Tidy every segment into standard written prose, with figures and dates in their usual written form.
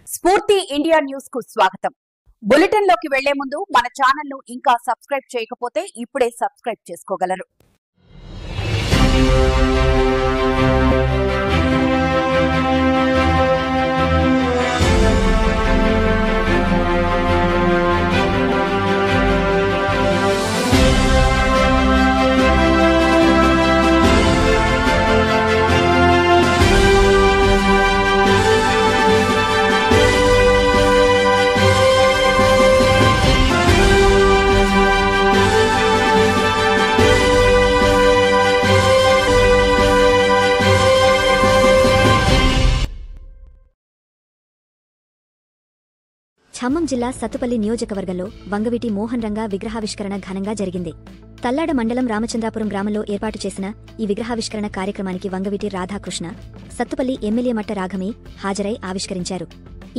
స్ఫూర్తి India news కు స్వాగతం. బులెటిన్ లోకి వెళ్లే ముందు మన ఛానల్ ను ఇంకా సబ్స్క్రైబ్ చేయకపోతే ఇప్పుడే సబ్స్క్రైబ్ చేసుకోగలరు. ఖమ్మం జిల్లా సత్తుపల్లి నియోజకవర్గంలో వంగవీటి మోహన్ రంగా విగ్రహావిష్కరణ ఘనంగా జరిగింది. తల్లాడ మండలం రామచంద్రాపురం గ్రామంలో ఏర్పాటు చేసిన ఈ విగ్రహావిష్కరణ కార్యక్రమానికి వంగవీటి రాధాకృష్ణ, సత్తుపల్లి ఎమ్మెల్యే మట్ట రాఘమి హాజరై ఆవిష్కరించారు.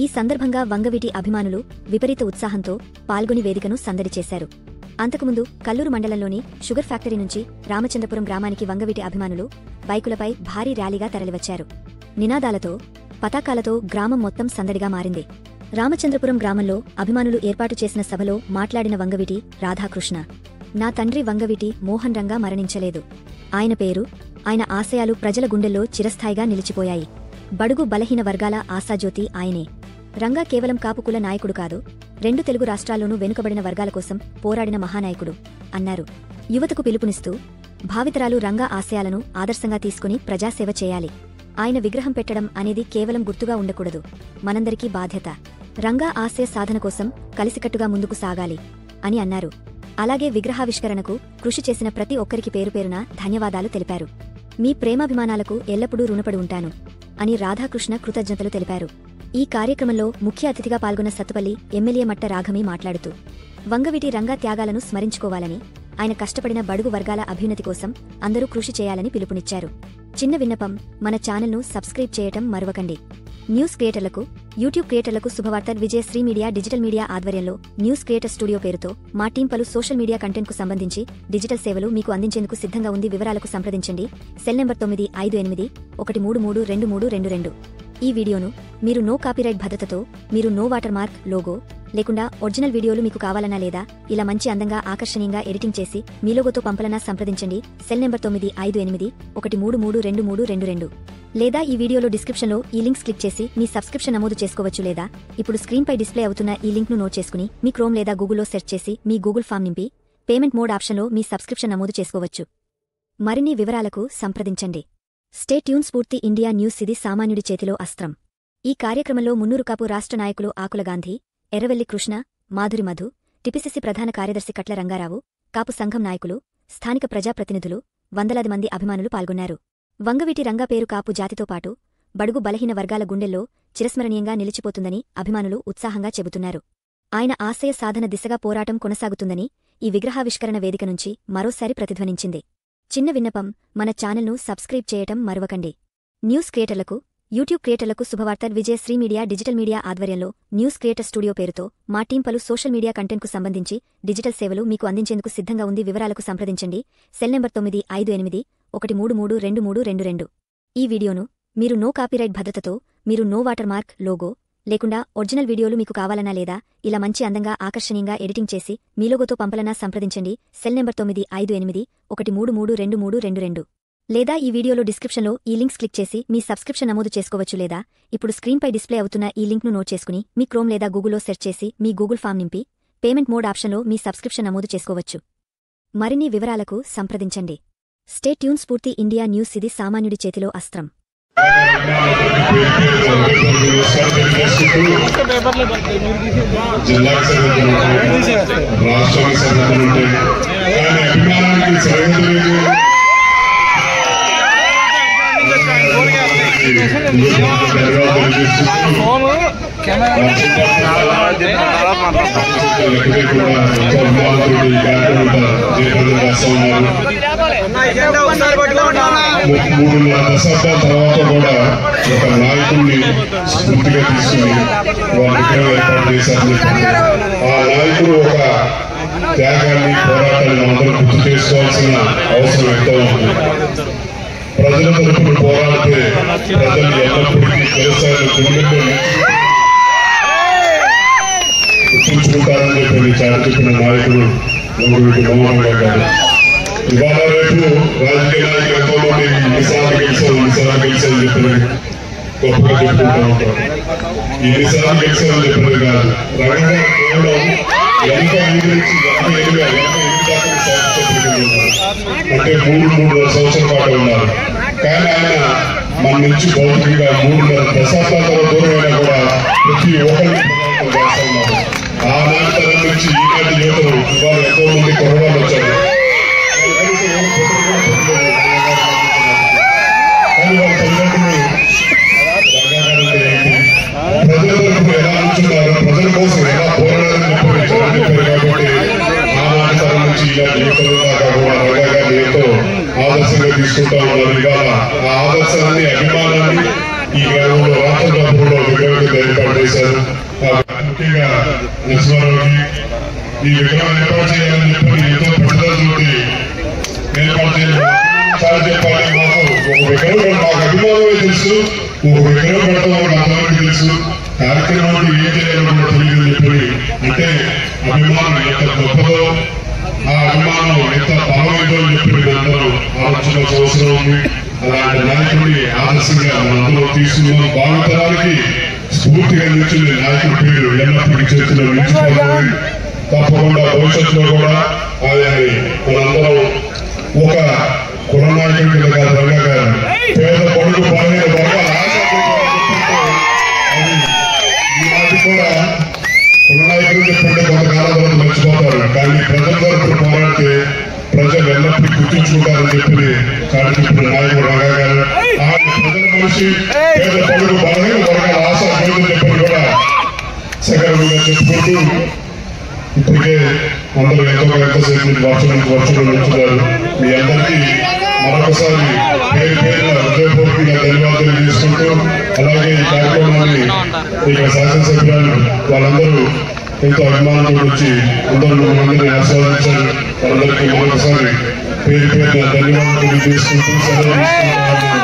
ఈ సందర్భంగా వంగవీటి అభిమానులు విపరీత ఉత్సాహంతో పాల్గొని వేదికను సందడి చేశారు. అంతకుముందు కల్లూరు మండలంలోని షుగర్ ఫ్యాక్టరీ నుంచి రామచంద్రపురం గ్రామానికి వంగవీటి అభిమానులు బైకులపై భారీ ర్యాలీగా తరలివచ్చారు. నినాదాలతో, పతాకాలతో గ్రామం మొత్తం సందడిగా మారింది. రామచంద్రపురం గ్రామంలో అభిమానులు ఏర్పాటు చేసిన సభలో మాట్లాడిన వంగవీటి రాధాకృష్ణ, నా తండ్రి వంగవీటి మోహన్ రంగా మరణించలేదు. ఆయన పేరు, ఆయన ఆశయాలు ప్రజల గుండెల్లో చిరస్థాయిగా నిలిచిపోయాయి. బడుగు బలహీన వర్గాల ఆశాజ్యోతి ఆయనే. రంగా కేవలం కాపుకుల నాయకుడు కాదు, 2 తెలుగు రాష్ట్రాల్లోనూ వెనుకబడిన వర్గాల కోసం పోరాడిన మహానాయకుడు అన్నారు. యువతకు పిలుపునిస్తూ, భావితరాలు రంగా ఆశయాలను ఆదర్శంగా తీసుకుని ప్రజాసేవ చేయాలి. ఆయన విగ్రహం పెట్టడం అనేది కేవలం గుర్తుగా ఉండకూడదు, మనందరికీ బాధ్యత. రంగా ఆశయ సాధన కోసం కలిసికట్టుగా ముందుకు సాగాలి అని అన్నారు. అలాగే విగ్రహావిష్కరణకు కృషి చేసిన ప్రతి ఒక్కరికి పేరుపేరున ధన్యవాదాలు తెలిపారు. మీ ప్రేమాభిమానాలకు ఎల్లప్పుడూ రుణపడి ఉంటాను అని రాధాకృష్ణ కృతజ్ఞతలు తెలిపారు. ఈ కార్యక్రమంలో ముఖ్య అతిథిగా పాల్గొన్న సత్తుపల్లి ఎమ్మెల్యే మట్ట రాఘమి మాట్లాడుతూ, వంగవీటి రంగా త్యాగాలను స్మరించుకోవాలని, ఆయన కష్టపడిన బడుగు వర్గాల అభ్యున్నతి కోసం అందరూ కృషి చేయాలని పిలుపునిచ్చారు. చిన్న విన్నపం, మన ఛానల్ను సబ్స్క్రైబ్ చేయటం మరవకండి. న్యూస్ క్రియేటర్లకు, యూట్యూబ్ క్రియేటర్లకు శుభవార్త. విజయశ్రీ మీడియా డిజిటల్ మీడియా ఆధ్వర్యంలో న్యూస్ క్రియేటర్ స్టూడియో పేరుతో మా టీం పలు సోషల్ మీడియా కంటెంట్కు సంబంధించి డిజిటల్ సేవలు మీకు అందించేందుకు సిద్ధంగా ఉంది. వివరాలకు సంప్రదించండి. Cell number 9581132322. ఈ వీడియోను మీరు నో కాపీరైట్ భద్రతతో, మీరు నో వాటర్ మార్క్, లోగో లేకుండా ఒరిజినల్ వీడియోలు మీకు కావాలన్నా లేదా ఇలా మంచి అందంగా ఆకర్షణీయంగా ఎడిటింగ్ చేసి మీ లోగోతో పంపాలన్నా సంప్రదించండి. Cell number 9581132322. లేదా ఈ వీడియోలో డిస్క్రిప్షన్లో ఈ లింక్స్ క్లిక్ చేసి మీ సబ్స్క్రిప్షన్ నమోదు చేసుకోవచ్చు. లేదా ఇప్పుడు స్క్రీన్పై డిస్ప్లే అవుతున్న ఈ లింక్ను నోట్ చేసుకుని మీ క్రోమ్ లేదా గూగుల్లో సెర్చ్ చేసి మీ గూగుల్ ఫామ్ నింపి పేమెంట్ మోడ్ ఆప్షన్లో మీ సబ్స్క్రిప్షన్ నమోదు చేసుకోవచ్చు. మరిన్ని వివరాలకు సంప్రదించండి. Stay tune. స్ఫూర్తి ఇండియా న్యూస్. ఇది సామాన్యుడి చేతిలో అస్త్రం. ఈ కార్యక్రమంలో మున్నూరు కాపు రాష్ట్ర నాయకులు ఆకుల గాంధీ, ఎర్రవెల్లి కృష్ణ, మాధురి మధు, టిపిసిసి ప్రధాన కార్యదర్శి కట్ల రంగారావు, కాపు సంఘం నాయకులు, స్థానిక ప్రజాప్రతినిధులు, వందలాది మంది అభిమానులు పాల్గొన్నారు. వంగవీటి రంగా పేరు కాపు జాతితో పాటు బడుగు బలహీన వర్గాల గుండెల్లో చిరస్మరణీయంగా నిలిచిపోతుందని అభిమానులు ఉత్సాహంగా చెబుతున్నారు. ఆయన ఆశయ సాధన దిశగా పోరాటం కొనసాగుతుందని ఈ విగ్రహావిష్కరణ వేదిక నుంచి మరోసారి ప్రతిధ్వనించింది. చిన్న విన్నపం, మన ఛానల్ను సబ్స్క్రైబ్ చేయటం మరవకండి. న్యూస్ క్రియేటర్లకు, యూట్యూబ్ క్రియేటర్లకు శుభవార్త. విజయశ్రీ మీడియా డిజిటల్ మీడియా ఆధ్వర్యంలో న్యూస్ క్రియేటర్ స్టూడియో పేరుతో మా టీం పలు సోషల్ మీడియా కంటెంట్కు సంబంధించి డిజిటల్ సేవలు మీకు అందించేందుకు సిద్ధంగా ఉంది. వివరాలకు సంప్రదించండి. Cell number 9581132322. ఈ వీడియోను మీరు నో కాపీరైట్ భద్రతతో, మీరు నో వాటర్ మార్క్, లోగో లేకుండా ఒరిజినల్ వీడియోలు మీకు కావాలన్నా లేదా ఇలా మంచి అందంగా ఆకర్షణీయంగా ఎడిటింగ్ చేసి మీ లోగోతో పంపాలన్నా సంప్రదించండి. Cell number 9581132322. లేదా ఈ వీడియోలో డిస్క్రిప్షన్లో ఈ లింక్స్ క్లిక్ చేసి మీ సబ్స్క్రిప్షన్ నమోదు చేసుకోవచ్చు. లేదా ఇప్పుడు స్క్రీన్పై డిస్ప్లే అవుతున్న ఈ లింక్ను నోట్ చేసుకుని మీ క్రోమ్ లేదా గూగుల్లో సెర్చ్ చేసి మీ గూగుల్ ఫామ్ నింపి పేమెంట్ మోడ్ ఆప్షన్లో మీ సబ్స్క్రిప్షన్ నమోదు చేసుకోవచ్చు. మరిన్ని వివరాలకు సంప్రదించండి. Stay tune. స్ఫూర్తి ఇండియా న్యూస్. ఇది సామాన్యుడి చేతిలో అస్త్రం. దశాబ్దాల తర్వాత కూడా ఒక నాయకుడిని స్ఫూర్తిగా తీసుకుని వాళ్ళ విగ్రహం ఏర్పాటు చేశారు. ఆ నాయకుడు ఒక త్యాగాన్ని, పోరాటాన్ని అందరూ గుర్తు చేసుకోవాల్సిన అవసరం ఎంతో ఉంది. ప్రజల తరపున పోరాడితే ప్రజలు ఎల్లప్పటికీ వ్యవసాయ గుండెల్లో వంగవీటి మోహన్ గారు. ఇవాళ రేపు రాజకీయ నాయకులు ఎంతో మంది ఇన్నిసార్లు గెలిచామని చెప్పి గొప్పగా చెప్పుకుంటూ ఉంటారు. ఇన్నిసార్లు గెలిచామని చెప్పినది కాదు, రంగంగా కేవలం ఎంత ఎనిమిది అంటే 3 సంవత్సరాల పాటు ఉన్నారు. కానీ ఆయన మన నుంచి భౌతికంగా 3.5 దశాబ్దాల దూరమైనా కూడా ప్రతి ఒక్కరిని ప్రభావితం చేస్తా ఉన్నారు. ఆ నాటకం నుంచి ఈనాటి యువతలు ఇవాళ ఎంతో మంది కొరవాళ్ళు వచ్చారు. కానీ వాళ్ళ తల్లిదండ్రులు ప్రజల తరఫున ఎలా ఉంచున్నారు, ప్రజల కోసం ఎలా పోరాడాలని చెప్పారు కాబట్టి ఆనాటి తరం నుంచి ఇలాంటి యువతలు దాకా కూడా రంగా గారిని ఎంతో ఆదర్శంగా తీసుకుంటా ఉన్నారు. ఇవాళ ఆ ఆదర్శాన్ని అభిమానాన్ని ఈ గ్రామంలో రామచంద్రాపురంలో విగ్రహం ఏర్పాటు చేశారు. ముఖ్యంగా నరసింహారావుకి ఈ విగ్రహం ఏర్పాటు చేయాలని చెప్పి ఎంతో పట్టుదలతోటి ఏర్పాటు చేయాలి. చాలా చెప్పాలి, మాకు ఒక విగ్రహం మాకు అభిమానమే తెలుసు, ఒక విగ్రహం పెట్టడం మాకు అందరికీ తెలుసు, కార్యక్రమాలు ఏం చేయాలో కూడా తెలియదు చెప్పి అంటే అభిమానం ఎంత గొప్పదో, ఆ అభిమానం ఎంత బలమైందో చెప్పి అందరూ ఆలోచించాల్సిన అవసరం ఉంది. అలాంటి నాయకుడిని ఆదర్శంగా మనందరూ తీసుకున్నాం. భావితరానికి స్ఫూర్తిగా నిలిచిన నాయకుడి పేరు ఎల్లప్పటికీ చేతిలో నిలిచిపోతుంది. తప్పకుండా భవిష్యత్తులో కూడా ఆయన్ని మనందరం ఒక కుల నాయకుడి కింద కాదు, రంగా గారు పేద కొడుకు బలమైన వర్గాల అది ఈనాటి కూడా కుల నాయకులు చెప్పంటే కొంతకాలం తర్వాత మర్చిపోతారు. కానీ ప్రజల తరపున పోరాడితే ప్రజలు ఎల్లప్పుడూ గుర్తించుకుంటారని చెప్పి చాటించిన నాయకుడు రంగా గారు. ఆయన ప్రజల మనిషి, పేద కొడుకు బలమైన వర్గాల ఆశ చెప్పని కూడా సగర్వంగా చెప్పుకుంటూ ఇప్పటికే అందరూ ఎంతసేపు వర్షం ఉంచుతారు. మీ అందరికీ మరొకసారి పేరున హృదయపూర్వకంగా ధన్యవాదాలు తెలియజేసుకుంటూ, అలాగే ఈ కార్యక్రమాన్ని ఇక్కడ శాసనసభ్యులు వాళ్ళందరూ ఎంతో అభిమానంతో వచ్చి అందరూ మనందరినీ ఆస్వాదించారు. వాళ్ళందరికీ మరొకసారి పేరున ధన్యవాదాలు తెలియజేసుకుంటూ సెలవు తీసుకుంటున్నాను.